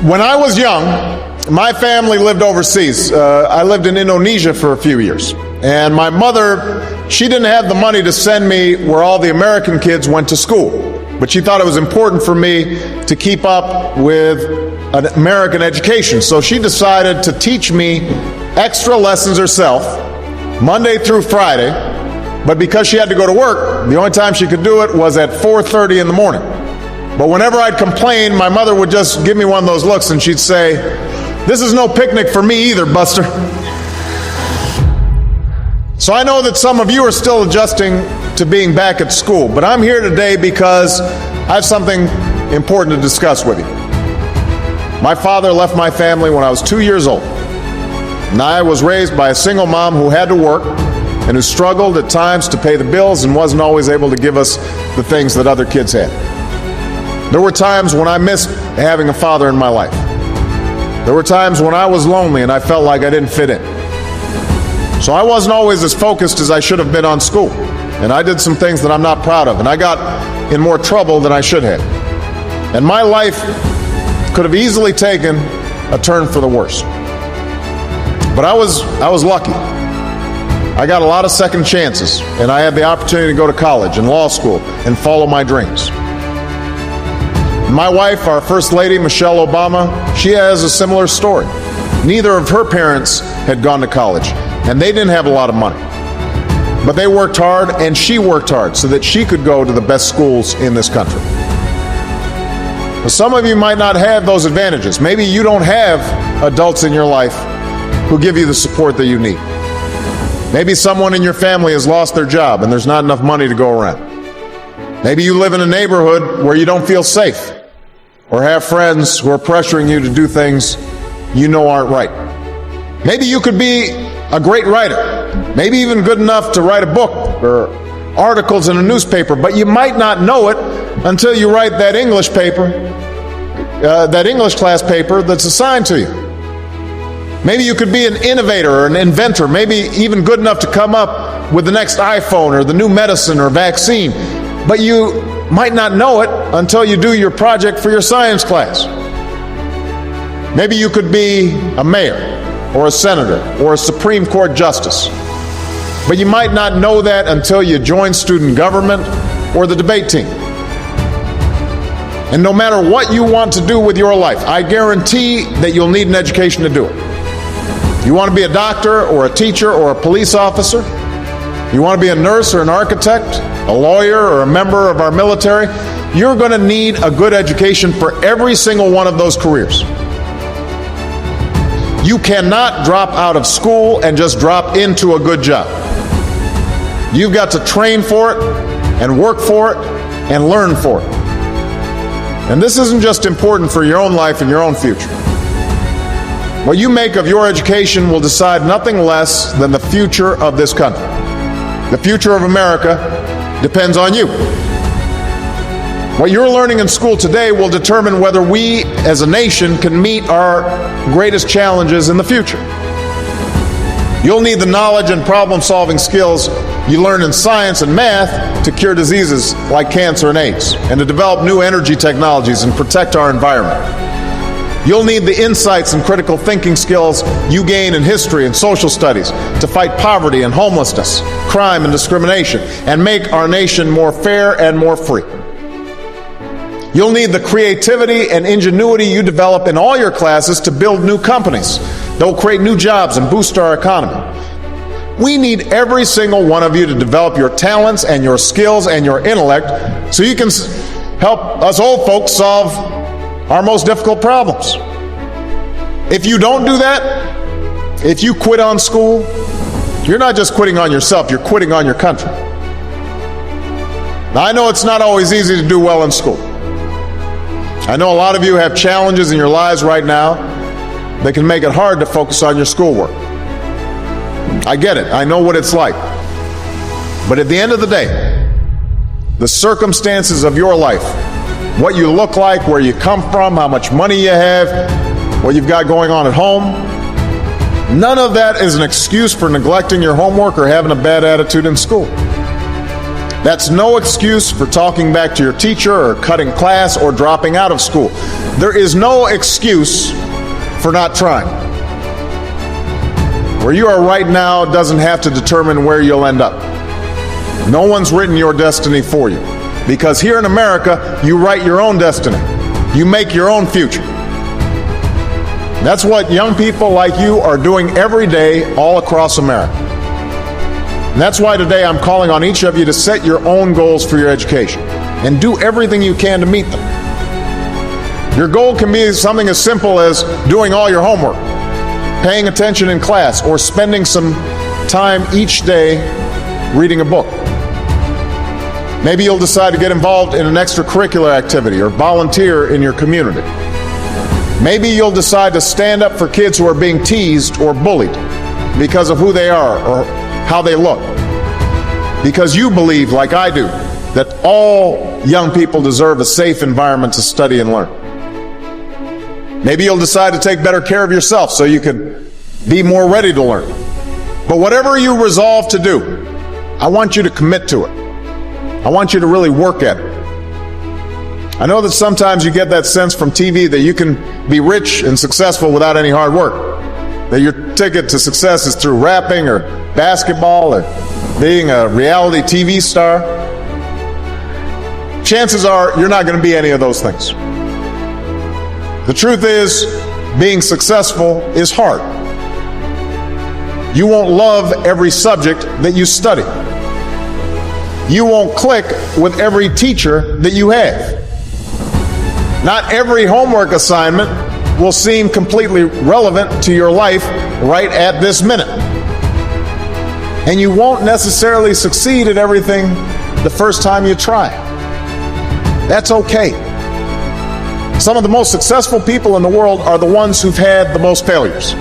When I was young, my family lived overseas. I lived in Indonesia for a few years. And my mother, she didn't have the money to send me where all the American kids went to school. But she thought it was important for me to keep up with an American education. So she decided to teach me extra lessons herself, Monday through Friday. But because she had to go to work, the only time she could do it was at 4:30 in the morning. But whenever I'd complain, my mother would just give me one of those looks and she'd say, "This is no picnic for me either, Buster." So I know that some of you are still adjusting to being back at school, but I'm here today because I have something important to discuss with you. My father left my family when I was 2 years old, and I was raised by a single mom who had to work and who struggled at times to pay the bills and wasn't always able to give us the things that other kids had. There were times when I missed having a father in my life. There were times when I was lonely and I felt like I didn't fit in. So I wasn't always as focused as I should have been on school. And I did some things that I'm not proud of. And I got in more trouble than I should have. And my life could have easily taken a turn for the worse. But I was lucky. I got a lot of second chances. And I had the opportunity to go to college and law school and follow my dreams. My wife, our First Lady, Michelle Obama, she has a similar story. Neither of her parents had gone to college, and they didn't have a lot of money. But they worked hard, and she worked hard so that she could go to the best schools in this country. But some of you might not have those advantages. Maybe you don't have adults in your life who give you the support that you need. Maybe someone in your family has lost their job, and there's not enough money to go around. Maybe you live in a neighborhood where you don't feel safe, or have friends who are pressuring you to do things you know aren't right. Maybe you could be a great writer, maybe even good enough to write a book or articles in a newspaper, but you might not know it until you write that English class paper that's assigned to you. Maybe you could be an innovator or an inventor, maybe even good enough to come up with the next iPhone or the new medicine or vaccine, but you might not know it until you do your project for your science class. Maybe you could be a mayor or a senator or a Supreme Court justice, but you might not know that until you join student government or the debate team. And no matter what you want to do with your life, I guarantee that you'll need an education to do it. You want to be a doctor or a teacher or a police officer? You want to be a nurse or an architect, a lawyer or a member of our military? You're going to need a good education for every single one of those careers. You cannot drop out of school and just drop into a good job. You've got to train for it and work for it and learn for it. And this isn't just important for your own life and your own future. What you make of your education will decide nothing less than the future of this country. The future of America depends on you. What you're learning in school today will determine whether we as a nation can meet our greatest challenges in the future. You'll need the knowledge and problem-solving skills you learn in science and math to cure diseases like cancer and AIDS, and to develop new energy technologies and protect our environment. You'll need the insights and critical thinking skills you gain in history and social studies to fight poverty and homelessness, crime and discrimination, and make our nation more fair and more free. You'll need the creativity and ingenuity you develop in all your classes to build new companies that will create new jobs and boost our economy. We need every single one of you to develop your talents and your skills and your intellect so you can help us old folks solve our most difficult problems. If you don't do that, if you quit on school, you're not just quitting on yourself, you're quitting on your country. Now, I know it's not always easy to do well in school. I know a lot of you have challenges in your lives right now that can make it hard to focus on your schoolwork. I get it. I know what it's like. But at the end of the day, the circumstances of your life, what you look like, where you come from, how much money you have, what you've got going on at home, none of that is an excuse for neglecting your homework or having a bad attitude in school. That's no excuse for talking back to your teacher or cutting class or dropping out of school. There is no excuse for not trying. Where you are right now doesn't have to determine where you'll end up. No one's written your destiny for you. Because here in America, you write your own destiny. You make your own future. That's what young people like you are doing every day all across America. And that's why today I'm calling on each of you to set your own goals for your education and do everything you can to meet them. Your goal can be something as simple as doing all your homework, paying attention in class, or spending some time each day reading a book. Maybe you'll decide to get involved in an extracurricular activity or volunteer in your community. Maybe you'll decide to stand up for kids who are being teased or bullied because of who they are or how they look. Because you believe, like I do, that all young people deserve a safe environment to study and learn. Maybe you'll decide to take better care of yourself so you can be more ready to learn. But whatever you resolve to do, I want you to commit to it. I want you to really work at it. I know that sometimes you get that sense from TV that you can be rich and successful without any hard work. That your ticket to success is through rapping or basketball or being a reality TV star. Chances are you're not going to be any of those things. The truth is, being successful is hard. You won't love every subject that you study. You won't click with every teacher that you have. Not every homework assignment will seem completely relevant to your life right at this minute. And you won't necessarily succeed at everything the first time you try. That's okay. Some of the most successful people in the world are the ones who've had the most failures.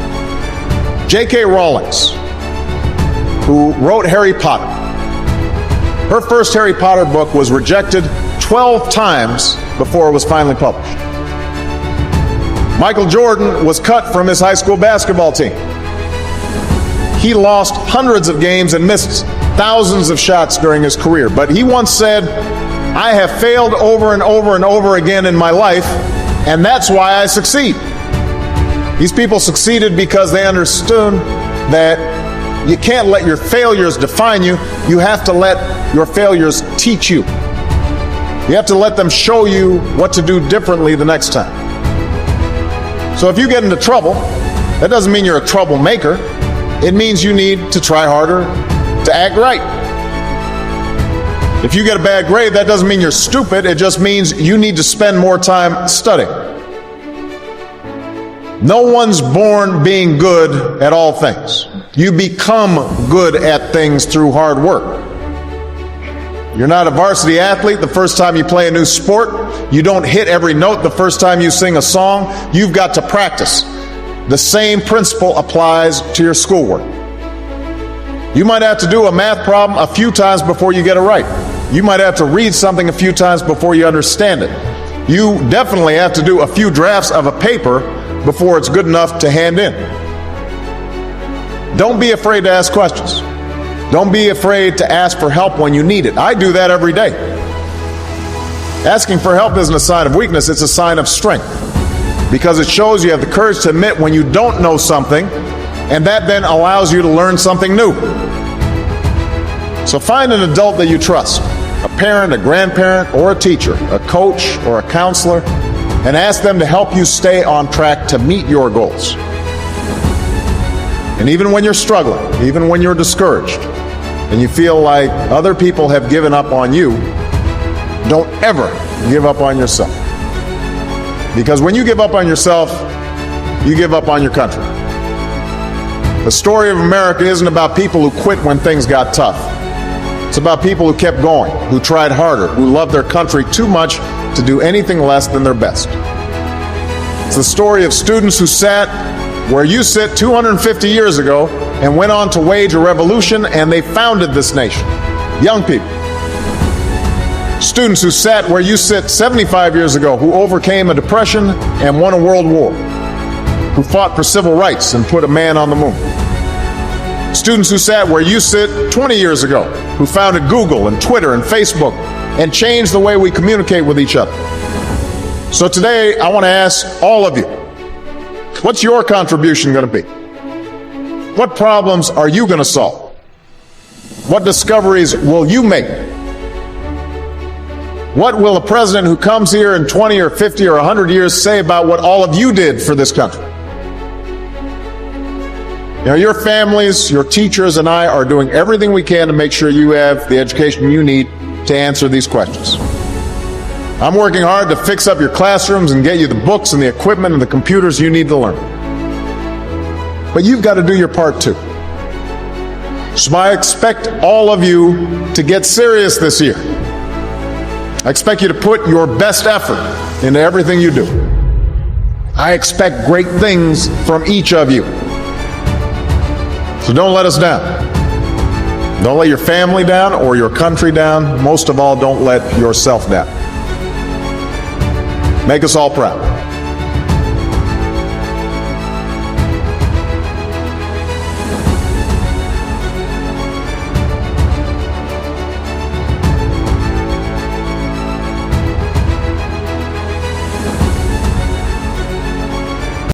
J.K. Rowling, who wrote Harry Potter. Her first Harry Potter book was rejected 12 times before it was finally published. Michael Jordan was cut from his high school basketball team. He lost hundreds of games and missed thousands of shots during his career. But he once said, "I have failed over and over and over again in my life, and that's why I succeed." These people succeeded because they understood that you can't let your failures define you. You have to let your failures teach you. You have to let them show you what to do differently the next time. So if you get into trouble, that doesn't mean you're a troublemaker. It means you need to try harder to act right. If you get a bad grade, that doesn't mean you're stupid. It just means you need to spend more time studying. No one's born being good at all things. You become good at things through hard work. You're not a varsity athlete the first time you play a new sport. You don't hit every note the first time you sing a song. You've got to practice. The same principle applies to your schoolwork. You might have to do a math problem a few times before you get it right. You might have to read something a few times before you understand it. You definitely have to do a few drafts of a paper before it's good enough to hand in. Don't be afraid to ask questions. Don't be afraid to ask for help when you need it. I do that every day. Asking for help isn't a sign of weakness, it's a sign of strength. Because it shows you have the courage to admit when you don't know something, and that then allows you to learn something new. So find an adult that you trust, a parent, a grandparent, or a teacher, a coach, or a counselor, and ask them to help you stay on track to meet your goals. And even when you're struggling, even when you're discouraged, and you feel like other people have given up on you, don't ever give up on yourself. Because when you give up on yourself, you give up on your country. The story of America isn't about people who quit when things got tough. It's about people who kept going, who tried harder, who loved their country too much to do anything less than their best. It's the story of students who sat where you sit 250 years ago and went on to wage a revolution, and they founded this nation. Young people. Students who sat where you sit 75 years ago, who overcame a depression and won a world war, who fought for civil rights and put a man on the moon. Students who sat where you sit 20 years ago, who founded Google and Twitter and Facebook and changed the way we communicate with each other. So today, I want to ask all of you, what's your contribution going to be? What problems are you going to solve? What discoveries will you make? What will a president who comes here in 20 or 50 or 100 years say about what all of you did for this country? You know, your families, your teachers, and I are doing everything we can to make sure you have the education you need to answer these questions. I'm working hard to fix up your classrooms and get you the books and the equipment and the computers you need to learn. But you've got to do your part too. So I expect all of you to get serious this year. I expect you to put your best effort into everything you do. I expect great things from each of you. So don't let us down. Don't let your family down or your country down. Most of all, don't let yourself down. Make us all proud.